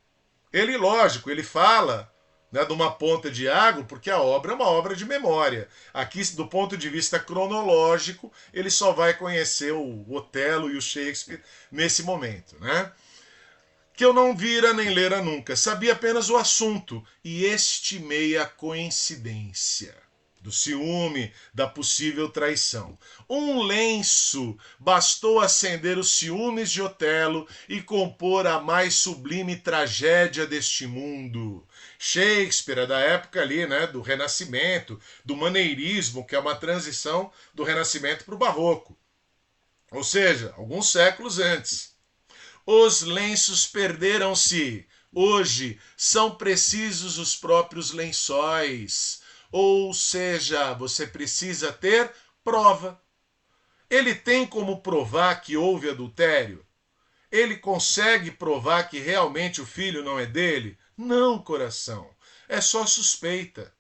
Ele, lógico, ele fala, né, de uma ponta de água, porque a obra é uma obra de memória. Aqui, do ponto de vista cronológico, ele só vai conhecer o Otelo e o Shakespeare nesse momento, né? Que eu não vira nem lera nunca, sabia apenas o assunto e estimei a coincidência do ciúme, da possível traição. Um lenço bastou acender os ciúmes de Otelo e compor a mais sublime tragédia deste mundo. Shakespeare é da época ali, né, do Renascimento, do maneirismo, que é uma transição do Renascimento para o Barroco. Ou seja, alguns séculos antes. Os lenços perderam-se. Hoje são precisos os próprios lençóis. Ou seja, você precisa ter prova. Ele tem como provar que houve adultério? Ele consegue provar que realmente o filho não é dele? Não, coração. É só suspeita.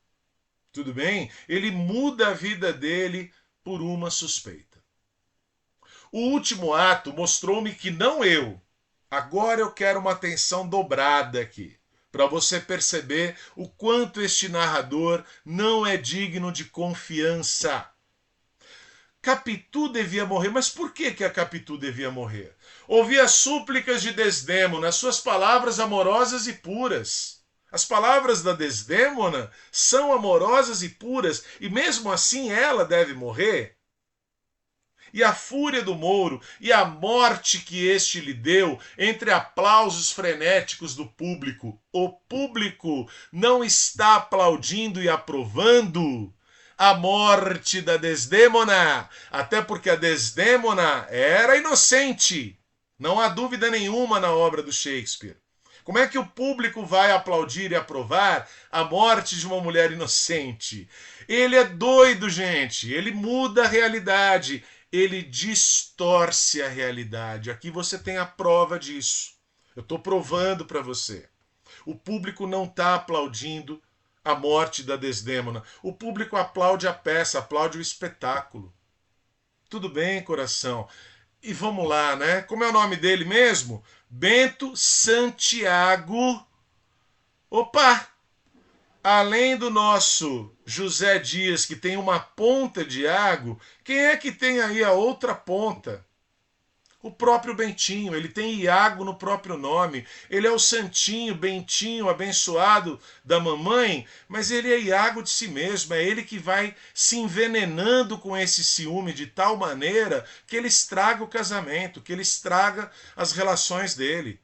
Tudo bem? Ele muda a vida dele por uma suspeita. O último ato mostrou-me que não eu. Agora eu quero uma atenção dobrada aqui, para você perceber o quanto este narrador não é digno de confiança. Capitu devia morrer, mas por que a Capitu devia morrer? Ouvi as súplicas de Desdémona, suas palavras amorosas e puras. As palavras da Desdémona são amorosas e puras, e mesmo assim ela deve morrer? E a fúria do Mouro e a morte que este lhe deu, entre aplausos frenéticos do público. O público não está aplaudindo e aprovando a morte da Desdémona, até porque a Desdémona era inocente. Não há dúvida nenhuma na obra do Shakespeare. Como é que o público vai aplaudir e aprovar a morte de uma mulher inocente? Ele é doido, gente. Ele muda a realidade. Ele distorce a realidade. Aqui você tem a prova disso. Eu estou provando para você. O público não está aplaudindo a morte da Desdémona. O público aplaude a peça, aplaude o espetáculo. Tudo bem, coração. E vamos lá, né? Como é o nome dele mesmo? Bento Santiago. Opa! Além do nosso José Dias, que tem uma ponta de Iago, quem é que tem aí a outra ponta? O próprio Bentinho, ele tem Iago no próprio nome. Ele é o santinho, Bentinho, abençoado da mamãe, mas ele é Iago de si mesmo. É ele que vai se envenenando com esse ciúme de tal maneira que ele estraga o casamento, que ele estraga as relações dele.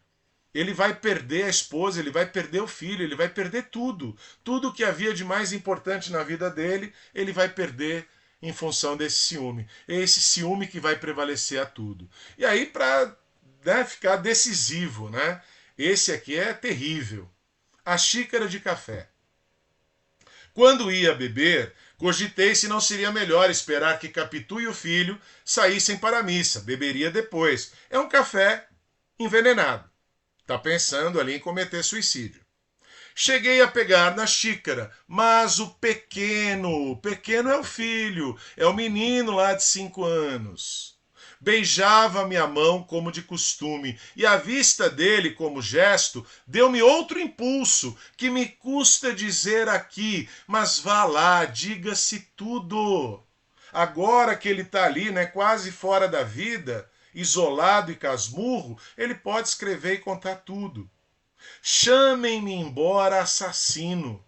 Ele vai perder a esposa, ele vai perder o filho, ele vai perder tudo. Tudo que havia de mais importante na vida dele, ele vai perder em função desse ciúme. É esse ciúme que vai prevalecer a tudo. E aí, para ficar decisivo, né? Esse aqui é terrível. A xícara de café. Quando ia beber, cogitei se não seria melhor esperar que Capitu e o filho saíssem para a missa. Beberia depois. É um café envenenado. Está pensando ali em cometer suicídio. Cheguei a pegar na xícara, mas o pequeno é o filho, é o menino lá de 5 anos. Beijava minha mão como de costume, e a vista dele, como gesto, deu-me outro impulso, que me custa dizer aqui, mas vá lá, diga-se tudo. Agora que ele está ali, né, quase fora da vida, isolado e casmurro, ele pode escrever e contar tudo. Chamem-me embora, assassino.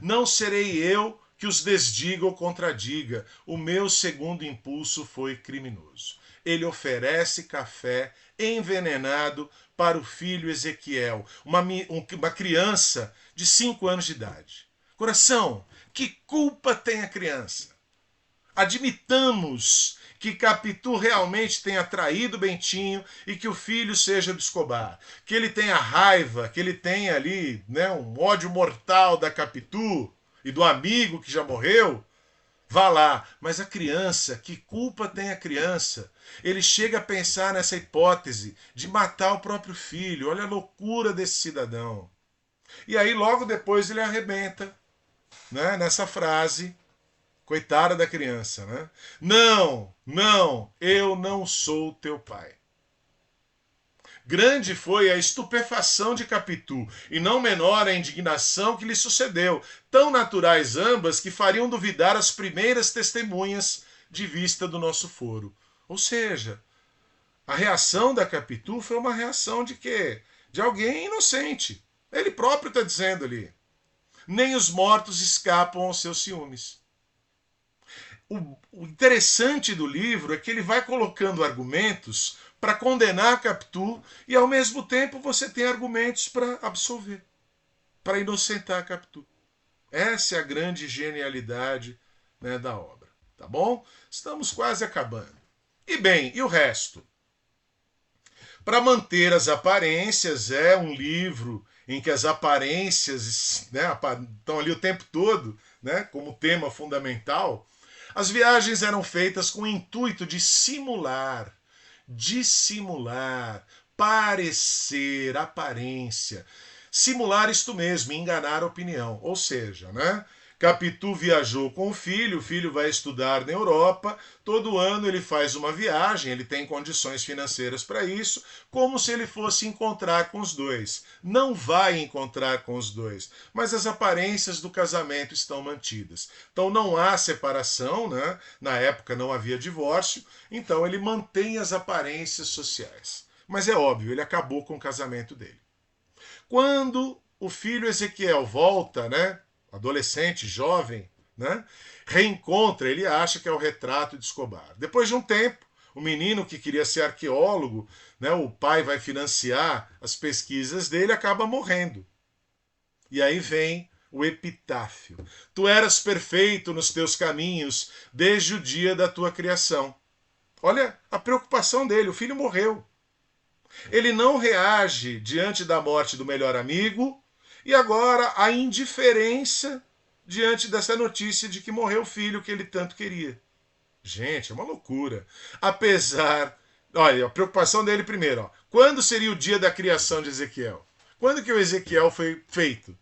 Não serei eu que os desdiga ou contradiga. O meu segundo impulso foi criminoso. Ele oferece café envenenado para o filho Ezequiel, uma criança de 5 anos de idade. Coração, que culpa tem a criança? Admitamos que Capitu realmente tenha traído Bentinho e que o filho seja do Escobar. Que ele tenha raiva, que ele tenha ali, né, um ódio mortal da Capitu e do amigo que já morreu. Vá lá. Mas a criança, que culpa tem a criança? Ele chega a pensar nessa hipótese de matar o próprio filho. Olha a loucura desse cidadão. E aí logo depois ele arrebenta, né, nessa frase. Coitada da criança, né? Não, eu não sou teu pai. Grande foi a estupefação de Capitu, e não menor a indignação que lhe sucedeu, tão naturais ambas que fariam duvidar as primeiras testemunhas de vista do nosso foro. Ou seja, a reação da Capitu foi uma reação de quê? De alguém inocente. Ele próprio está dizendo ali. Nem os mortos escapam aos seus ciúmes. O interessante do livro é que ele vai colocando argumentos para condenar Capitu e ao mesmo tempo você tem argumentos para absolver, para inocentar Capitu. Essa é a grande genialidade, né, da obra. Tá bom? Estamos quase acabando. E bem, e o resto? Para manter as aparências, é um livro em que as aparências, né, estão ali o tempo todo, né, como tema fundamental. As viagens eram feitas com o intuito de simular, dissimular, parecer, aparência. Simular isto mesmo, enganar a opinião. Ou seja, né? Capitu viajou com o filho vai estudar na Europa, todo ano ele faz uma viagem, ele tem condições financeiras para isso, como se ele fosse encontrar com os dois. Não vai encontrar com os dois, mas as aparências do casamento estão mantidas. Então não há separação, né? Na época não havia divórcio, então ele mantém as aparências sociais. Mas é óbvio, ele acabou com o casamento dele. Quando o filho Ezequiel volta, né? Adolescente, jovem, né? Reencontra, ele acha que é o retrato de Escobar. Depois de um tempo, o menino que queria ser arqueólogo, né? O pai vai financiar as pesquisas dele, acaba morrendo. E aí vem o epitáfio. Tu eras perfeito nos teus caminhos desde o dia da tua criação. Olha a preocupação dele, o filho morreu. Ele não reage diante da morte do melhor amigo e agora a indiferença diante dessa notícia de que morreu o filho que ele tanto queria. Gente, é uma loucura. Apesar, olha, a preocupação dele primeiro, ó, quando seria o dia da criação de Ezequiel? Quando que o Ezequiel foi feito?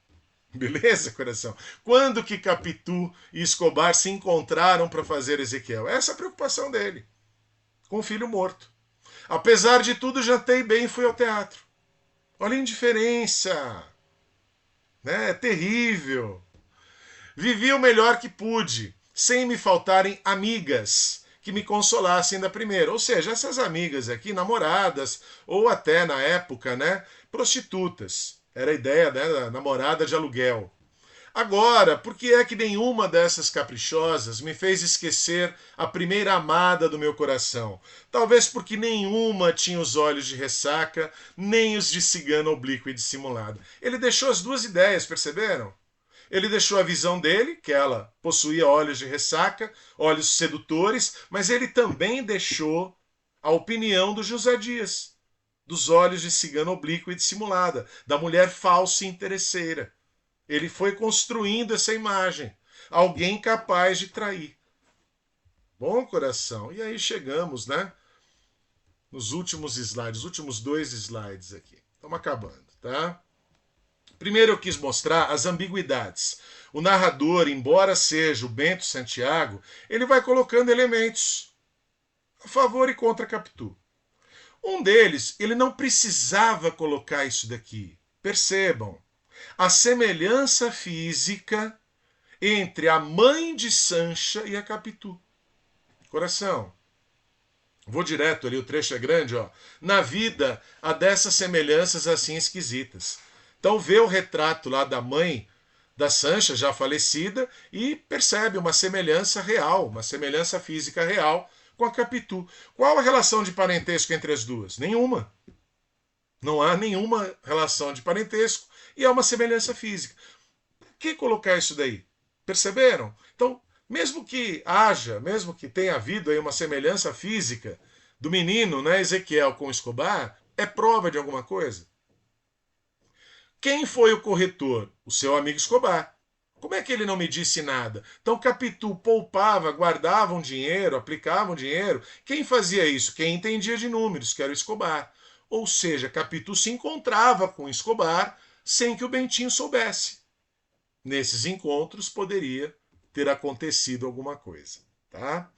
Beleza, coração? Quando que Capitu e Escobar se encontraram para fazer Ezequiel? Essa é a preocupação dele, com o filho morto. Apesar de tudo, jantei bem e fui ao teatro. Olha a indiferença. Né? É terrível. Vivi o melhor que pude, sem me faltarem amigas que me consolassem da primeira. Ou seja, essas amigas aqui, namoradas, ou até na época, né, prostitutas. Era a ideia, né, da namorada de aluguel. Agora, por que é que nenhuma dessas caprichosas me fez esquecer a primeira amada do meu coração? Talvez porque nenhuma tinha os olhos de ressaca, nem os de cigana oblíqua e dissimulada. Ele deixou as duas ideias, perceberam? Ele deixou a visão dele, que ela possuía olhos de ressaca, olhos sedutores, mas ele também deixou a opinião do José Dias, dos olhos de cigana oblíqua e dissimulada, da mulher falsa e interesseira. Ele foi construindo essa imagem. Alguém capaz de trair. Bom, coração. E aí chegamos, né? Nos últimos slides, os últimos 2 slides aqui. Estamos acabando, tá? Primeiro eu quis mostrar as ambiguidades. O narrador, embora seja o Bento Santiago, ele vai colocando elementos a favor e contra Capitu. Um deles, ele não precisava colocar isso daqui. Percebam. A semelhança física entre a mãe de Sancha e a Capitu. Coração, vou direto ali, o trecho é grande, ó. Na vida há dessas semelhanças assim esquisitas. Então vê o retrato lá da mãe da Sancha, já falecida, e percebe uma semelhança real, uma semelhança física real com a Capitu. Qual a relação de parentesco entre as duas? Nenhuma. Não há nenhuma relação de parentesco e há uma semelhança física. Por que colocar isso daí? Perceberam? Então, mesmo que haja, mesmo que tenha havido aí uma semelhança física do menino, né, Ezequiel com Escobar, é prova de alguma coisa? Quem foi o corretor? O seu amigo Escobar. Como é que ele não me disse nada? Então Capitu poupava, guardava um dinheiro, aplicava um dinheiro. Quem fazia isso? Quem entendia de números, que era o Escobar. Ou seja, Capitu se encontrava com Escobar sem que o Bentinho soubesse. Nesses encontros poderia ter acontecido alguma coisa, tá?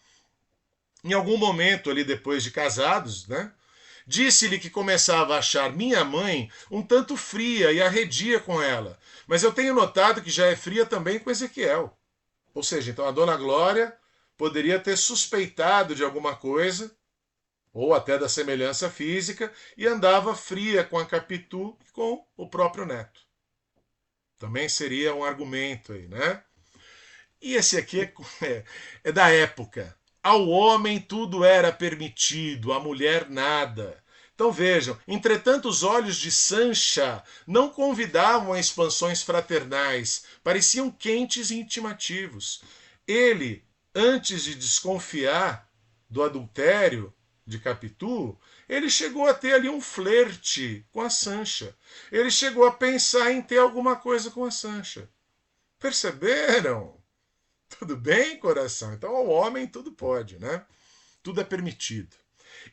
Em algum momento ali depois de casados, né? Disse-lhe que começava a achar minha mãe um tanto fria e arredia com ela, mas eu tenho notado que já é fria também com Ezequiel. Ou seja, então a dona Glória poderia ter suspeitado de alguma coisa, ou até da semelhança física, e andava fria com a Capitu e com o próprio neto. Também seria um argumento aí, né? E esse aqui é da época. Ao homem tudo era permitido, à mulher nada. Então vejam, entretanto os olhos de Sancha não convidavam a expansões fraternais, pareciam quentes e intimativos. Ele, antes de desconfiar do adultério de Capitu, ele chegou a ter ali um flerte com a Sancha. Ele chegou a pensar em ter alguma coisa com a Sancha. Perceberam? Tudo bem, coração? Então, ao homem tudo pode, né? Tudo é permitido.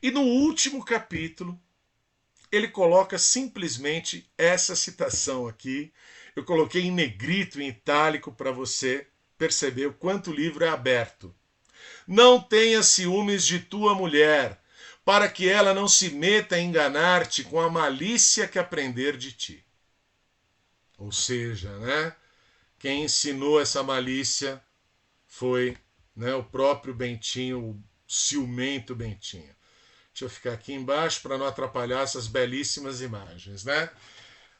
E no último capítulo, ele coloca simplesmente essa citação aqui. Eu coloquei em negrito, em itálico, para você perceber o quanto o livro é aberto. Não tenha ciúmes de tua mulher, para que ela não se meta a enganar-te com a malícia que aprender de ti. Ou seja, né? Quem ensinou essa malícia foi, né, o próprio Bentinho, o ciumento Bentinho. Deixa eu ficar aqui embaixo para não atrapalhar essas belíssimas imagens, né?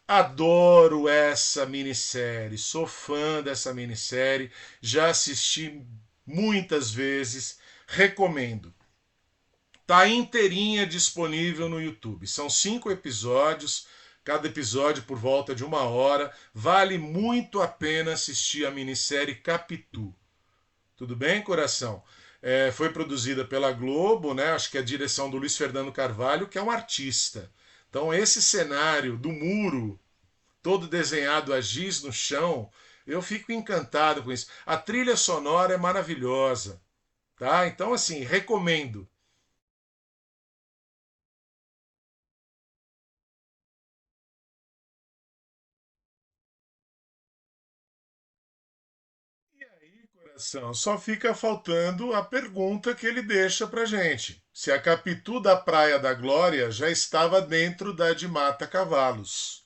Adoro essa minissérie, sou fã dessa minissérie, já assisti muitas vezes, recomendo. Tá inteirinha disponível no YouTube. São 5 episódios, cada episódio por volta de 1 hora. Vale muito a pena assistir a minissérie Capitu. Tudo bem, coração? Foi produzida pela Globo, né? Acho que é a direção do Luiz Fernando Carvalho, que é um artista. Então, esse cenário do muro, todo desenhado a giz no chão, eu fico encantado com isso. A trilha sonora é maravilhosa, tá? Então, assim, recomendo. E aí, coração, só fica faltando a pergunta que ele deixa pra gente. Se a Capitu da Praia da Glória já estava dentro da de Mata Cavalos.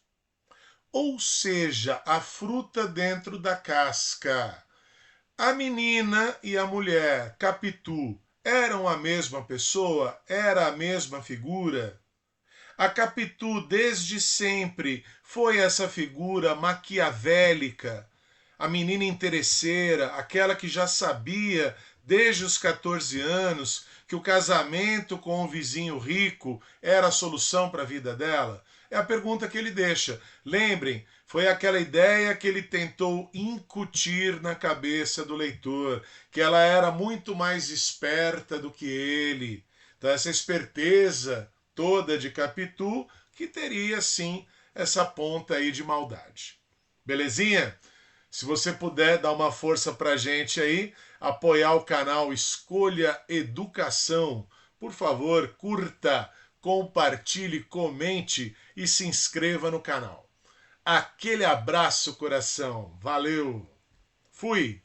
Ou seja, a fruta dentro da casca. A menina e a mulher, Capitu, eram a mesma pessoa? Era a mesma figura? A Capitu, desde sempre, foi essa figura maquiavélica, a menina interesseira, aquela que já sabia, desde os 14 anos, que o casamento com o vizinho rico era a solução para a vida dela? É a pergunta que ele deixa. Lembrem, foi aquela ideia que ele tentou incutir na cabeça do leitor, que ela era muito mais esperta do que ele. Então, essa esperteza toda de Capitu, que teria sim essa ponta aí de maldade. Belezinha? Se você puder dar uma força pra gente aí, apoiar o canal Escolha Educação, por favor, curta, compartilhe, comente e se inscreva no canal. Aquele abraço, coração. Valeu. Fui.